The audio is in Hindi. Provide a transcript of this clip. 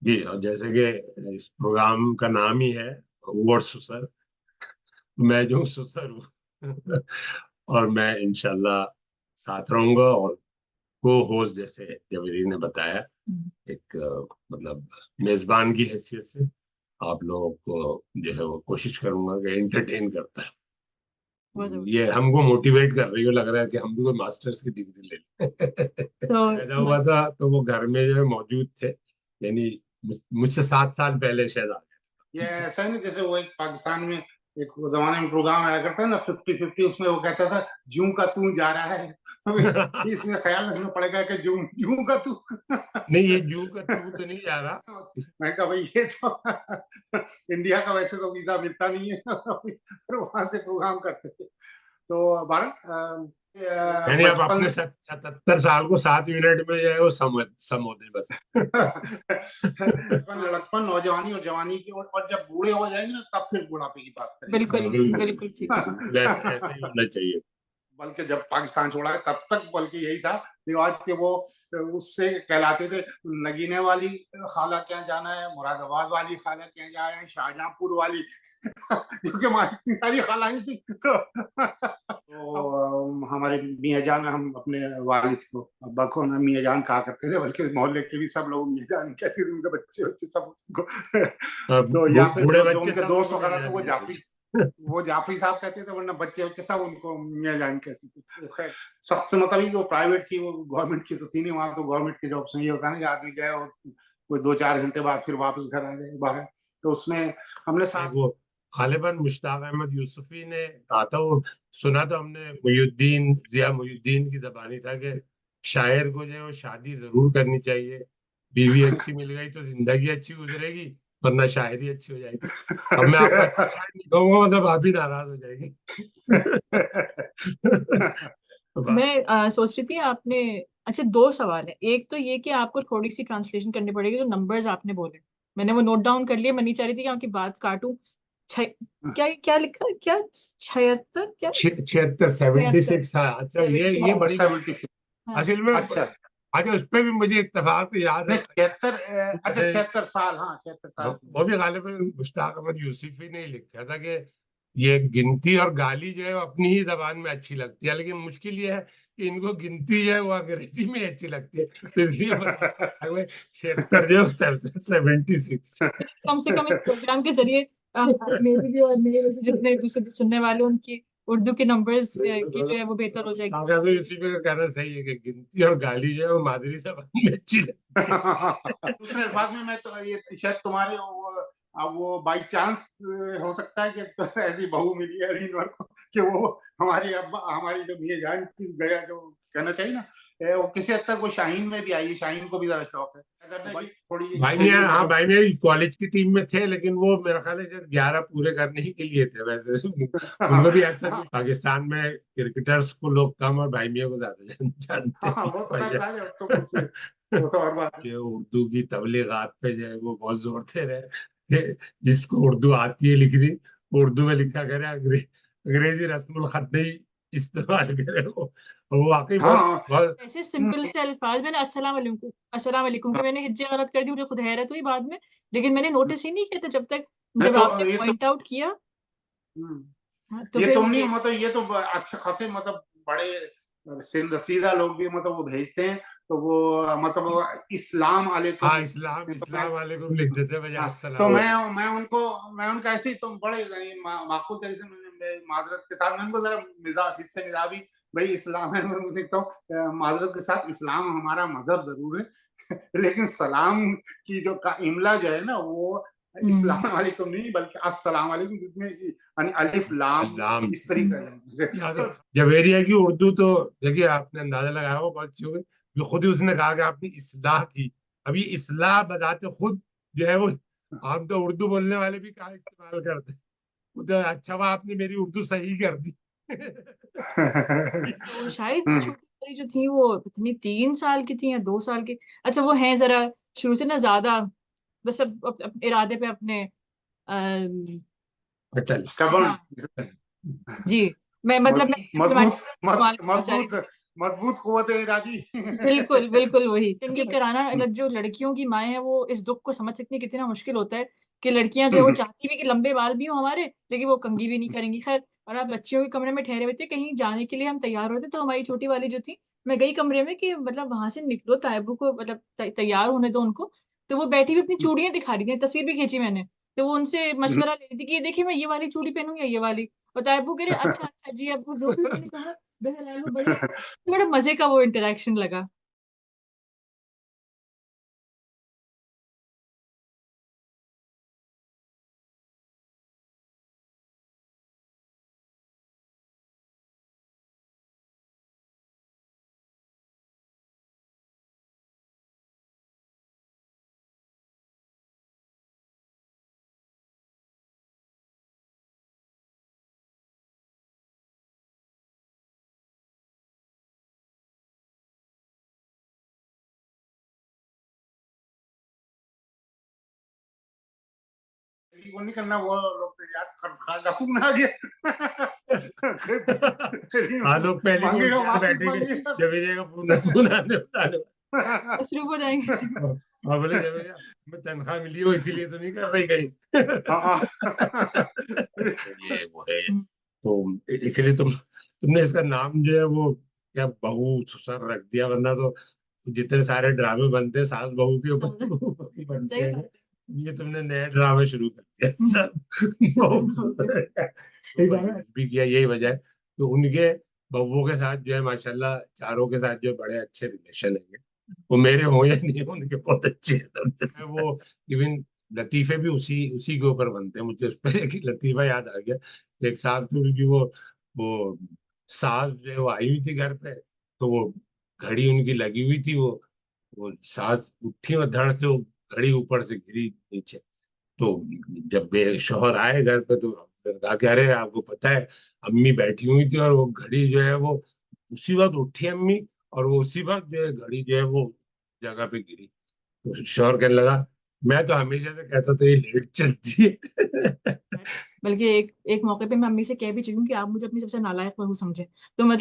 जी, और जैसे कि इस प्रोग्राम का नाम ही है वर्ड सुसर, मैं जो सुसर हूँ और मैं इंशाल्लाह साथ रहूंगा, और को होस्ट जैसे जवेरी ने बताया, एक मतलब मेजबान की हैसियत से आप लोगों को जो है वो कोशिश करूंगा कि एंटरटेन करता है। वो जरूर। ये हमको मोटिवेट कर रही हो, लग रहा है कि हम भी कोई मास्टर्स की डिग्री ले लें। पैदा तो हुआ था तो वो घर में जो है मौजूद थे, यानी मुझसे 7 साल पहले शायद आ ये गए। ऐसा है ना, जैसे वो एक पाकिस्तान में एक वो जमाने में प्रोग्राम आया करता है ना 50-50, उसमें वो कहता था जूं का तू जा रहा है, तो इसमें ख्याल रखना पड़ेगा कि जूं जूं का तू। नहीं, ये जू का तू तो नहीं जा रहा। मैं कहा भाई ये तो इंडिया का वैसे तो वीजा मिलता नहीं है, पर वहां से प्रोग्राम करते थे। तो भारत यानी आप बचपन अपने से 77 साल को 7 मिनट में जो है वो समो दे बस। बचपन, लड़कपन, नौजवानी और जवानी की, और जब बूढ़े हो जाएंगे ना तब फिर बुढ़ापे की बात करेंगे। बिल्कुल बिल्कुल बिल्कुल ठीक। बिल्कुल, ऐसे ही होना चाहिए। बल्कि जब पाकिस्तान छोड़ा है तब तक बल्कि यही था रिवाज कि वो उससे कहलाते थे नगीने वाली खाला के यहाँ जाना है, मुरादाबाद वाली खाला के यहाँ जा रहे हैं, शाहजहांपुर वाली क्योंकि हमारी इतनी सारी खालाएं थी। तो हमारे मियाँ जान, हम अपने वालिद को, अब्बा को ना मियाँ जान कहा करते थे, बल्कि मोहल्ले के भी सब लोग मियाँ जान कहते थे, उनके बच्चे बच्चे सब उनको। तो या फिर बूढ़े जो बच्चे उनके सब दोस्त उनको वगैरह थे मियां वो मियां जाफरी, पूछे। वो जाफरी साहब कहते थे, वरना बच्चे बच्चे सब उनको मियाँ जान कहते थे। तो खैर सख्त से मतलब ही वो प्राइवेट थी, वो गवर्नमेंट की तो थी नहीं। वहां तो गवर्नमेंट के जॉब से ये होता है ना कि आदमी गया और कोई 2-4 घंटे बाद फिर वापस घर आ जाए बाहर। तो उसमें हमने साथ वो गालिबन मुश्ताक अहमद यूसुफी ने कहा था, वो सुना तो हमने, मुहियुद्दीन जिया मुहियुद्दीन की जबानी था कि शायर को जो है वो शादी जरूर करनी चाहिए, बीवी अच्छी मिल गई तो जिंदगी अच्छी गुजरेगी, वरना शायरी अच्छी हो जाएगी। अब मैं आपको अच्छा शायर नहीं कहूंगा, मतलब आप ही नाराज हो जाएगी। तो मैं सोच रही थी आपने, अच्छा दो सवाल है। एक तो ये कि आपको थोड़ी सी ट्रांसलेशन करनी पड़ेगी जो नंबर्स आपने बोले, मैंने वो नोट डाउन कर लिए, मैं नहीं चाह रही थी कि आपकी बात काटूं। छ क्या क्या लिखा, क्या 76 क्या 76, 76 76। अच्छा, ये बड़ी बात है 76। हाँ असल में। अच्छा, अच्छा, उस पर भी मुझे इत्तेफाक से याद नहीं है। 76, अच्छा है 76 साल, हाँ 76 साल की। वो भी गालिबन मुश्ताक अहमद यूसुफी ने ही लिखा था कि ये गिनती और गाली जो है वो अपनी ही जबान में अच्छी लगती है, लेकिन मुश्किल ये है कि इनको गिनती जो है वो अंग्रेजी में अच्छी लगती है, तो इसलिए बता 76 जो 76। कम से कम इस प्रोग्राम के जरिए मेरी भी और मेरे जैसे जितने दूसरे सुनने वाले उनकी उर्दू के नंबर्स की जो है वो बेहतर हो जाएगी। कागज यूसुफी का कहना सही है कि गिनती और गाली जो है वो मादरी जबान में अच्छी लगती है। दूसरे अल्फाज में मैं तो ये शायद तुम्हारे अब वो बाई चांस हो सकता है कि तो ऐसी बहू मिली है रीनवर को कि वो हमारी अब्बा, हमारी जो मियां जान की गया, जो कहना चाहिए ना, वो किसी हद तक वो शाहीन में भी आई है। शाहीन को भी जरा शौक है करने की, थोड़ी भाई सही मियाँ, हाँ मतलब। भाई मियाँ कॉलेज की टीम में थे, लेकिन वो मेरा ख्याल है शायद 11 पूरे करने ही के लिए थे वैसे। उनको भी ऐसा कुछ, पाकिस्तान में क्रिकेटर्स को लोग कम और भाई मियाँ को ज्यादा जानते हाँ हैं वो तो खैर भैया। था, तो कुछ वो तो और बात है। कि उर्दू की तबलीगात पे जो है वो बहुत जोर दे रहे हैं कि जिसको उर्दू आती है लिख दी, उर्दू में लिखा करे, अंग्रेजी रस्मुल खत नहीं इस्तेमाल करे वो। और वो वाकई बहुत हाँ बहुत ऐसे सिंपल से अल्फाज, मैंने अस्सलाम वालेकुम के मैंने हिज्जे गलत कर दी, मुझे खुद हैरत हुई बाद में, लेकिन मैंने नोटिस ही नहीं किया था जब तक नहीं जब तो आपने ये तो पॉइंट आउट किया। हाँ, तो ये फिर तुम नहीं, मुझे मतलब ये तो अच्छे खासे मतलब बड़े रसीदा लोग भी मतलब वो भेजते हैं, तो वो मतलब वो इस्लाम वालेकुम हाँ, इस्लाम लिखते हैं। तो मैं, इस्लाम वालेकुम लिख देते बजाय हाँ, तो अस्सलाम मैं वालेकुम। मैं उनको मैं उनका ऐसे ही, तुम बड़े यानी माकूल तरीके से मैं माजरत के साथ, मैं उनको जरा मिजाज हिस्से मिजाबी, भाई इस्लाम है, मैं उनको लिखता हूँ माजरत के साथ, इस्लाम हमारा मजहब जरूर है लेकिन सलाम की जो का इमला जो है ना, वो इस्लाम वालेकुम नहीं बल्कि अस्सलाम वालेकुम, जिसमें यानी अलिफ लाम अल्लाम। इस तरीके से। जवेरिया की उर्दू तो देखिए, आपने अंदाजा लगाया होगा, बहुत अच्छी हो गई। जो खुद ही उसने कहा कि आपने इस्लाह की। अब ये इस्लाह बताते खुद जो है वो, हम तो उर्दू बोलने वाले भी कहाँ इस्तेमाल करते हैं। वो तो अच्छा हुआ आपने मेरी उर्दू सही कर दी। तो शायद छोटी वाली जो थी वो इतनी 3 साल की थी या 2 साल की। अच्छा वो हैं जरा शुरू से ना ज्यादा, बस अब इरादे पे अपने अटल। स्टबर्न, हाँ जी, मैं मतलब मैं डिप्लोमेटिक मजबूत इस्तेमाल करना चाह रही मजबूत थी। मजबूत कुव्वत इरादी। बिल्कुल बिल्कुल वही टंगी कराना। अगर जो लड़कियों की माएँ हैं वो इस दुख को समझ सकती है कितना मुश्किल होता है कि लड़कियां जो है वो चाहती भी कि लंबे बाल भी हो हमारे, लेकिन वो कंघी भी नहीं करेंगी। खैर, और आप बच्चियों के कमरे में ठहरे हुए थे, कहीं जाने के लिए हम तैयार होते तो हमारी छोटी वाली जो थी, मैं गई कमरे में कि मतलब वहां से निकलो, तायबू को मतलब तैयार होने दो उनको। तो वो बैठी हुई अपनी चूड़ियां दिखा रही थी, तस्वीर भी खींची मैंने। तो वो उनसे मशवरा ले रही थी कि ये देखिए मैं ये वाली चूड़ी पहनूंगी या ये वाली। और तायबू कह रहे अच्छा अच्छा जी अब जो भी मैंने कहा बहरहाल वो बड़े बड़े मजे का वो इंटरेक्शन लगा। वो नहीं करना, वो लोग तो याद गफूर ना आ गया। हाँ, लोग पहले को मांगेगा तैयार वापिस बैठे के मांगेगा। जवेरिया का फोन आने बताने। मसरूफ हो जाएंगे इसी में। हाँ, बोले जवेरिया मैं तनख्वाह मिली हो इसीलिए तो नहीं कर रही कहीं। ये वो है। तो इसलिए तुमने इसका नाम जो है वो क्या बहू ससुर रख दिया, वरना तो जितने सारे ड्रामे बनते हैं सास बहू के ऊपर ही बनते सही हैं। बात ये तुमने नया ड्रामा शुरू कर दिया है। सब बहू ससुर। तो यूज भी किया, यही वजह है। तो उनके बहू के साथ जो है माशाल्लाह चारों के साथ जो बड़े अच्छे रिलेशन है, वो मेरे हो या नहीं हो, उनके बहुत अच्छे हैं। वो इवन लतीफे भी उसी उसी के ऊपर बनते हैं। मुझे उस पर एक लतीफा याद आ गया। एक साहब थे उनकी, वो सास जो है वो आई हुई थी घर पे, तो वो घड़ी उनकी लगी हुई थी। वो सास उठी और धड़ से वो घड़ी ऊपर से गिरी नीचे। तो जब शौहर आए घर पे तो कहा कि अरे आपको पता है अम्मी बैठी हुई थी और वो घड़ी जो है वो उसी वक्त उठी अम्मी, और वो उसी वक्त जो है घड़ी जो है वो जगह पे गिरी। तो शौहर कहने लगा मैं तो हमेशा से कहता था ये लेट चलती है। बल्कि एक एक मौके पे मैं अम्मी से कह भी चुकी हूँ कि आप मुझे अपनी सबसे नालायक बहू समझे। तो मतलब